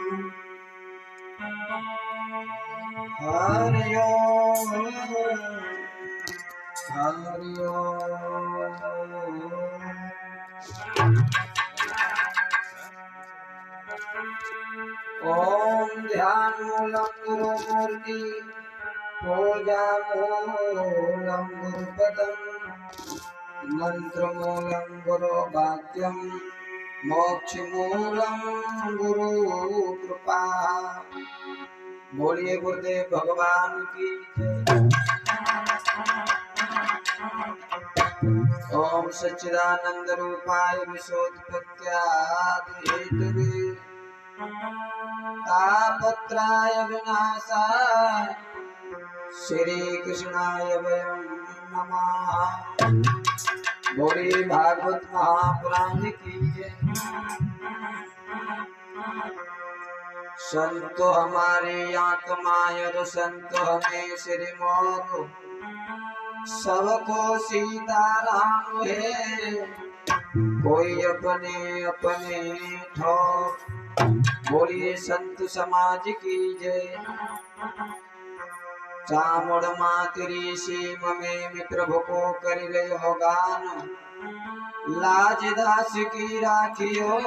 हरि ओम हरि ओम ध्यान मूलम गुरु मूर्ति पूजा मूलम गुरुपदम मंत्र मूलम गुरु वाक्यम मोक्ष मूलम गुरु कृपा। बोलिए गुरुदेव भगवान की जय। ओम सच्चिदानंद रूपाय विशोत्पत्त्यादि हेतवे तापत्राय विनाशाय श्री कृष्णाय वयं नमः। बोलिए भागवत महापुराण की जय। संतो हमारे आत्माय और संतो हमें श्री मोर सबको सीताराम है कोई अपने अपने ठोर। बोलिए संत समाज की जय। चामुड़ मातरी सीम में प्रभु को कर ले हो गान लाज दास की राखियो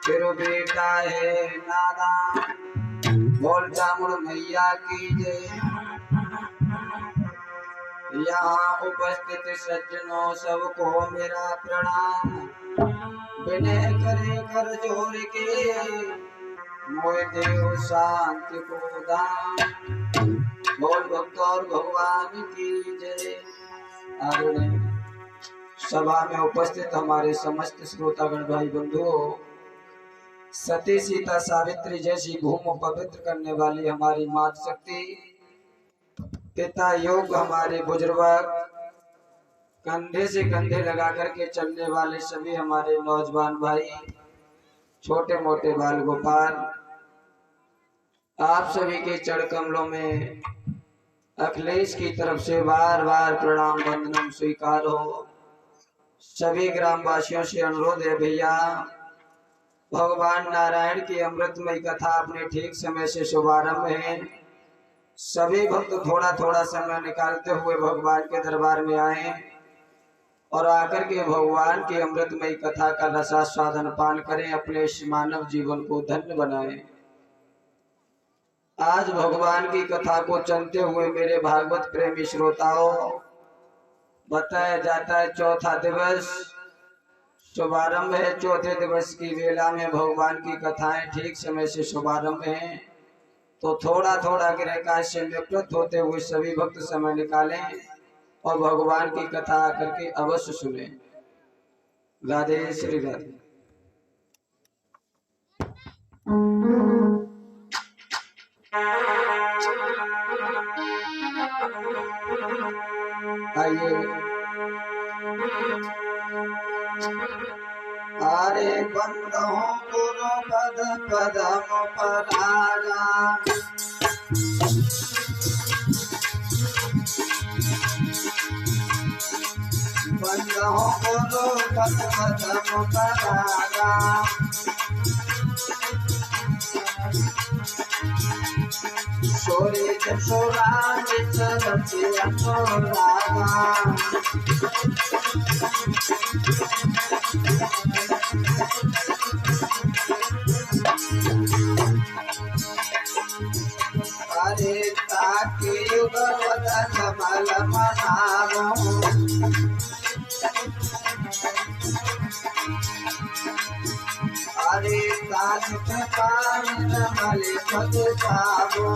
फिर बेटा है नादान। बोल चामुड़ मैया की जय। यहाँ उपस्थित सज्जनों सबको मेरा प्रणाम विनय करे कर जोर के मोय देव शांति को दान। बोल भक्त और भगवान की जय। आदरणीय सभा में उपस्थित हमारे समस्त श्रोतागण भाई बंधुओं, सती सीता सावित्री जैसी भूमि पवित्र करने वाली हमारी माता शक्ति, पिता योग हमारे बुजुर्ग, कंधे से कंधे लगा करके चलने वाले सभी हमारे नौजवान भाई, छोटे मोटे बाल गोपाल, आप सभी के चरण कमलों में अखिलेश की तरफ से बार बार प्रणाम वंदनम स्वीकार हो। सभी ग्रामवासियों से अनुरोध है भैया, भगवान नारायण की अमृतमय कथा अपने ठीक समय से शुभारंभ है। सभी भक्त थोड़ा थोड़ा समय निकालते हुए भगवान के दरबार में आए और आकर के भगवान की अमृतमय कथा का रसास्वादन पान करें, अपने इस मानव जीवन को धन्य बनाएं। आज भगवान की कथा को चलते हुए मेरे भागवत प्रेमी श्रोताओं, बताया जाता है चौथा दिवस शुभारंभ है। चौथे दिवस की वेला में भगवान की कथाएं ठीक समय से शुभारंभ है, तो थोड़ा थोड़ा गृह कार्य से निवृत्त होते हुए सभी भक्त समय निकालें और भगवान की कथा आकर के अवश्य सुने। राधे श्री राधे। आइए। अरे बंदो गुरु पद पदम परागा, बंदो गुरु पद पदम परागा, सोरे चोराज चलते अनोरागा, अरे ताके युगवदन बल मनारो, अरे ताक पान मले पद जागो,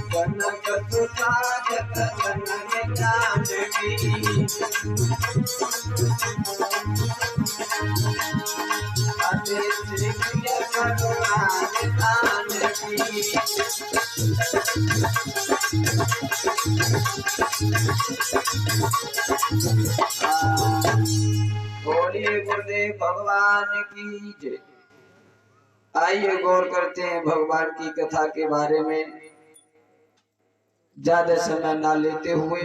कनक तुला जतन में जानकी, अरे श्री भगवान जानकी। बोलिए गुरुदेव भगवान की जय। आइए गौर करते हैं भगवान की कथा के बारे में। ज्यादा समय ना लेते हुए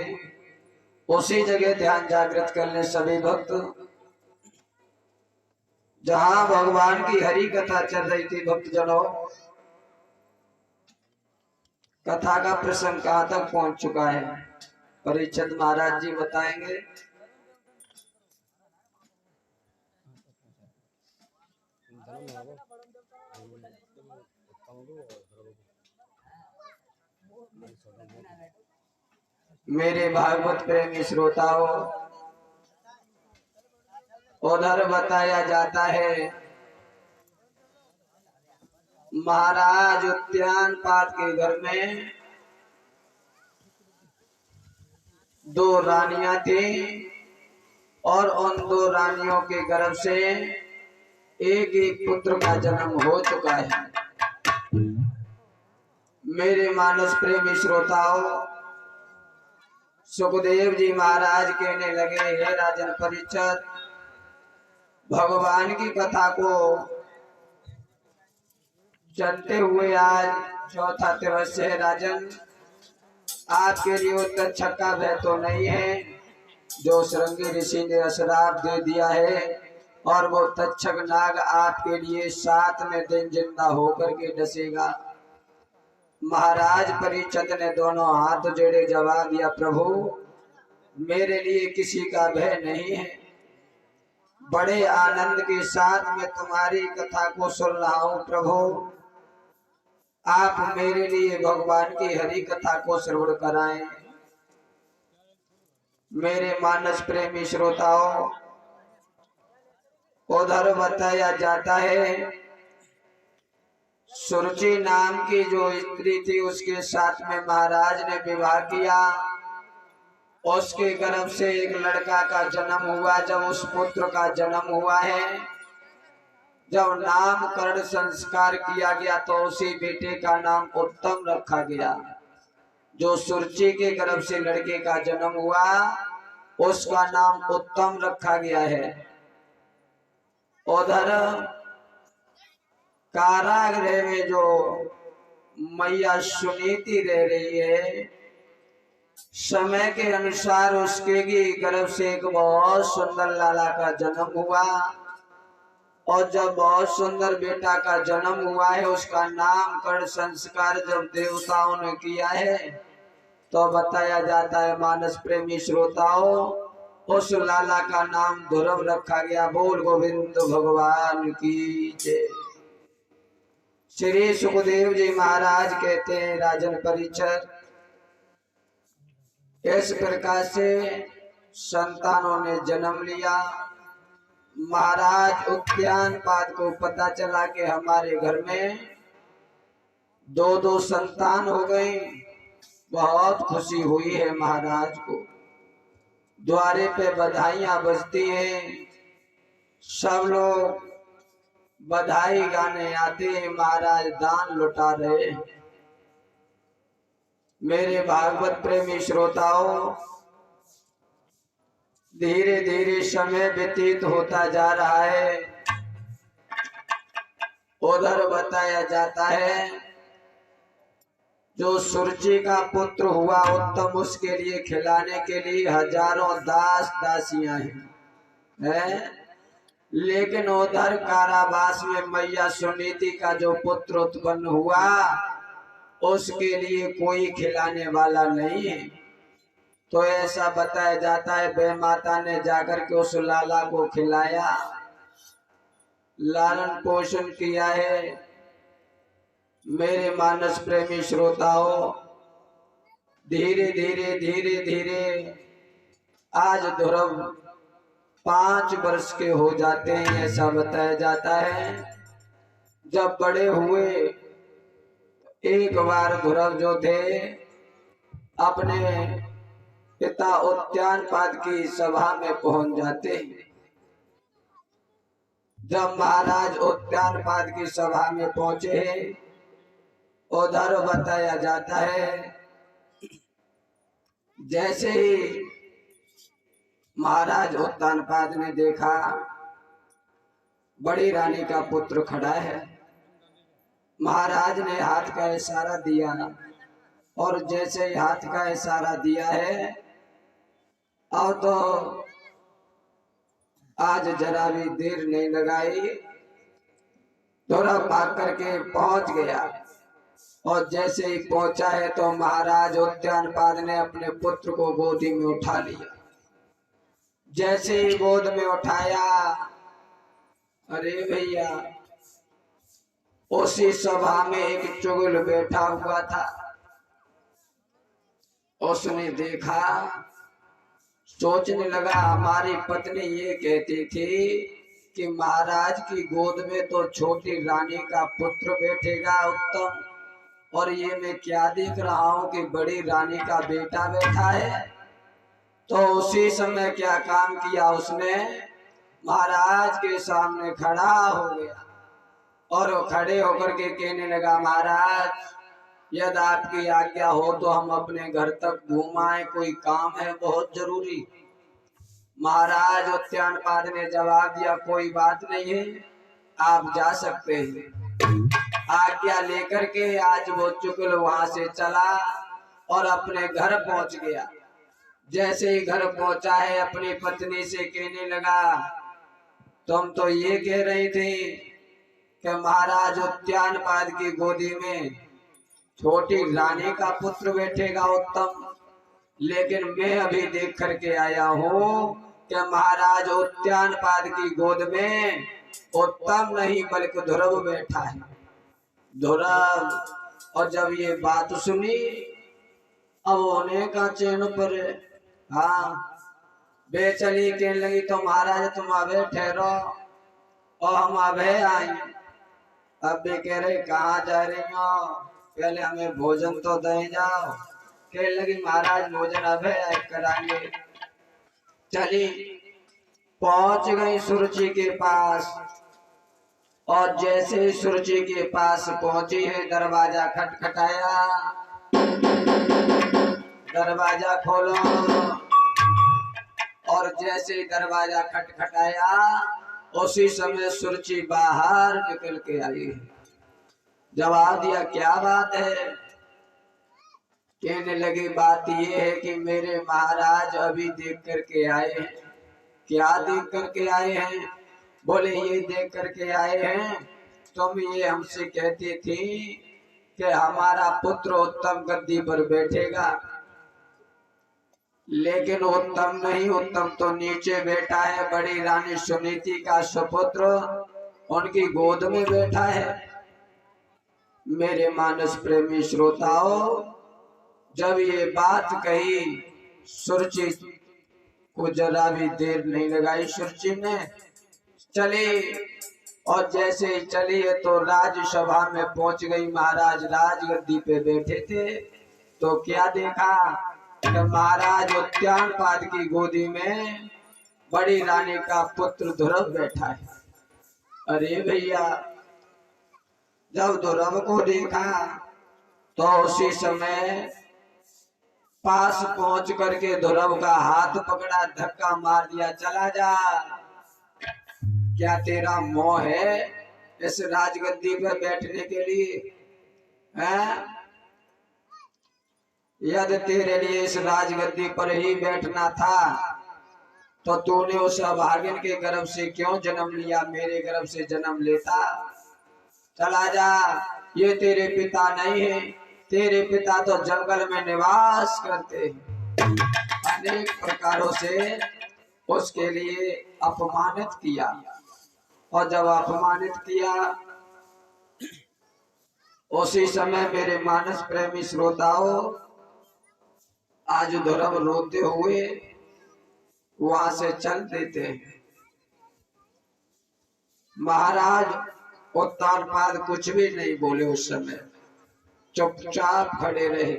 उसी जगह ध्यान जागृत कर ले सभी भक्त। जहां भगवान की हरि कथा चल रही थी भक्तजनों, कथा का प्रसंग कहां तक पहुंच चुका है परीक्षित महाराज जी बताएंगे। मेरे भागवत प्रेमी श्रोताओं, उधर बताया जाता है महाराज उद्यान पाद के घर में दो रानियां थी और उन दो रानियों के गर्भ से एक एक पुत्र का जन्म हो चुका है। मेरे मानस प्रेमी श्रोताओं, सुखदेव जी महाराज कहने लगे, हे राजन परीक्षित, भगवान की कथा को चलते हुए आज चौथा दिवस है। राजन, आपके लिए उत्तर छक्का भय तो नहीं है जो श्रृंगी ऋषि ने श्राप दे दिया है और वो तक्षक नाग आपके लिए 7वें दिन जिंदा होकर के डसेगा। महाराज परीक्षित ने दोनों हाथ जोड़े जवाब दिया, प्रभु मेरे लिए किसी का भय नहीं है, बड़े आनंद के साथ मैं तुम्हारी कथा को सुन रहा हूँ। प्रभु आप मेरे लिए भगवान की हरि कथा को श्रवण कराएं। मेरे मानस प्रेमी श्रोताओं, उधर बताया जाता है सुरुचि नाम की जो स्त्री थी उसके साथ में महाराज ने विवाह किया। उसके गर्भ से एक लड़का का जन्म हुआ। जब उस पुत्र का जन्म हुआ है, जब नामकरण संस्कार किया गया तो उसी बेटे का नाम उत्तम रखा गया। जो सुरुचि के गर्भ से लड़के का जन्म हुआ उसका नाम उत्तम रखा गया है। उधर कारागृह में जो मैया सुनीति रह रही है, समय के अनुसार उसके गर्भ से एक बहुत सुंदर लाला का जन्म हुआ और जब बहुत सुंदर बेटा का जन्म हुआ है उसका नामकरण संस्कार जब देवताओं ने किया है तो बताया जाता है मानस प्रेमी श्रोताओं, उस लाला का नाम ध्रुव रखा गया। बोल गोविंद भगवान की जय। श्री सुखदेव जी महाराज कहते हैं, राजन परीक्षित, इस प्रकार से संतानों ने जन्म लिया। महाराज उद्यान पाद को पता चला कि हमारे घर में दो दो संतान हो गए। बहुत खुशी हुई है महाराज को। द्वारे पे बधाइयां बजती हैं, सब लोग बधाई गाने आते हैं, महाराज दान लुटा रहे। मेरे भागवत प्रेमी श्रोताओं, धीरे धीरे समय व्यतीत होता जा रहा है। उधर बताया जाता है जो सुरुचि का पुत्र हुआ उत्तम, उसके लिए खिलाने के लिए हजारों दास दासियां हैं। लेकिन उधर कारावास में मैया सुनीति का जो पुत्र उत्पन्न हुआ उसके लिए कोई खिलाने वाला नहीं है। तो ऐसा बताया जाता है वे माता ने जाकर के उस लाला को खिलाया, लालन पोषण किया है। मेरे मानस प्रेमी श्रोताओं, धीरे धीरे धीरे धीरे आज ध्रुव 5 वर्ष के हो जाते हैं, ऐसा बताया जाता है। जब बड़े हुए एक बार ध्रुव जो थे अपने पिता उद्यान पाद की सभा में पहुंच जाते। जब महाराज उद्यान पाद की सभा में पहुंचे, उधर बताया जाता है जैसे ही महाराज उद्यान पाद ने देखा बड़ी रानी का पुत्र खड़ा है, महाराज ने हाथ का इशारा दिया और जैसे ही हाथ का इशारा दिया है, और तो आज जरा भी देर नहीं लगाई, थोड़ा भाग करके पहुंच गया। और जैसे ही पहुंचा है तो महाराज उद्यानपाद ने अपने पुत्र को गोदी में उठा लिया। जैसे ही गोद में उठाया, अरे भैया, उसी सभा में एक चुगल बैठा हुआ था। उसने देखा, सोचने लगा, हमारी पत्नी ये कहती थी कि महाराज की गोद में तो छोटी रानी का पुत्र बैठेगा उत्तम, और ये मैं क्या देख रहा हूं कि बड़ी रानी का बेटा बैठा है। तो उसी समय क्या काम किया उसने, महाराज के सामने खड़ा हो गया और खड़े होकर के कहने लगा, महाराज यदि आपकी आज्ञा हो तो हम अपने घर तक घूम आए, कोई काम है बहुत जरूरी। महाराज उद्यानपाद ने जवाब दिया, कोई बात नहीं है, आप जा सकते हैं। आज्ञा लेकर के आज वो चुगल वहां से चला और अपने घर पहुंच गया। जैसे ही घर पहुंचा है, अपनी पत्नी से कहने लगा, तुम तो ये कह रही थी कि महाराज उद्यानपाद की गोदी में छोटी रानी का पुत्र बैठेगा उत्तम, लेकिन मैं अभी देख करके आया हूँ कि महाराज उद्यानपाद की गोद में उत्तम नहीं बल्कि ध्रुव बैठा है, ध्रुव। और जब ये बात सुनी, अब होने का चैन पर, हाँ, बेचली कहने लगी, तो महाराज तुम अबे ठहरो, और हम अबे आए। अब भी कह रहे कहाँ जा रही हो, पहले हमें भोजन तो दे जाओ। कहने लगी, महाराज भोजन अबे कराएंगे। चली, पहुंच गई सुरुचि के पास, और जैसे ही सुरुचि के पास पहुंची है, दरवाजा खटखटाया, दरवाजा खोलो। और जैसे ही दरवाजा खटखटाया, उसी समय सुरुचि बाहर निकल के आई। जवाब दिया, क्या बात है। कहने लगी, बात ये है कि मेरे महाराज अभी देख करके आए हैं। क्या देख करके आए हैं। बोले, ये देख करके आए हैं, तुम ये हमसे कहती थी कि हमारा पुत्र उत्तम गद्दी पर बैठेगा, लेकिन उत्तम नहीं, उत्तम तो नीचे बैठा है, बड़ी रानी सुनीति का सुपुत्र उनकी गोद में बैठा है। मेरे मानस प्रेमी श्रोताओं, जब ये बात कही, सुरुचि को जरा भी देर नहीं लगाई, सुरुचि ने चली, और जैसे ही चली है तो राजसभा में पहुंच गई। महाराज राजगद्दी पे बैठे थे, तो क्या देखा कि महाराज उद्यानपाद की गोदी में बड़ी रानी का पुत्र ध्रुव बैठा है। अरे भैया, जब ध्रुव को देखा तो उसी समय पास पहुंच करके ध्रुव का हाथ पकड़ा, धक्का मार दिया, चला जा। क्या तेरा मोह है इस राजगद्दी पर बैठने के लिए है? यदि तेरे लिए इस राजगद्दी पर ही बैठना था तो तूने उस अभागिन के गर्भ से क्यों जन्म लिया, मेरे गर्भ से जन्म लेता। चला जा, ये तेरे पिता नहीं है, तेरे पिता तो जंगल में निवास करते हैं। अनेक प्रकारों से उसके लिए अपमानित किया, और जब अपमानित किया, उसी समय मेरे मानस प्रेमी श्रोताओं, आज ध्रुव रोते हुए वहां से चल देते हैं। महाराज उद्यानपाद कुछ भी नहीं बोले, उस समय चुपचाप खड़े रहे।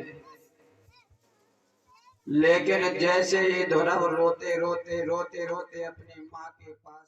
लेकिन जैसे ही ध्रुव रोते रोते रोते रोते अपनी माँ के पास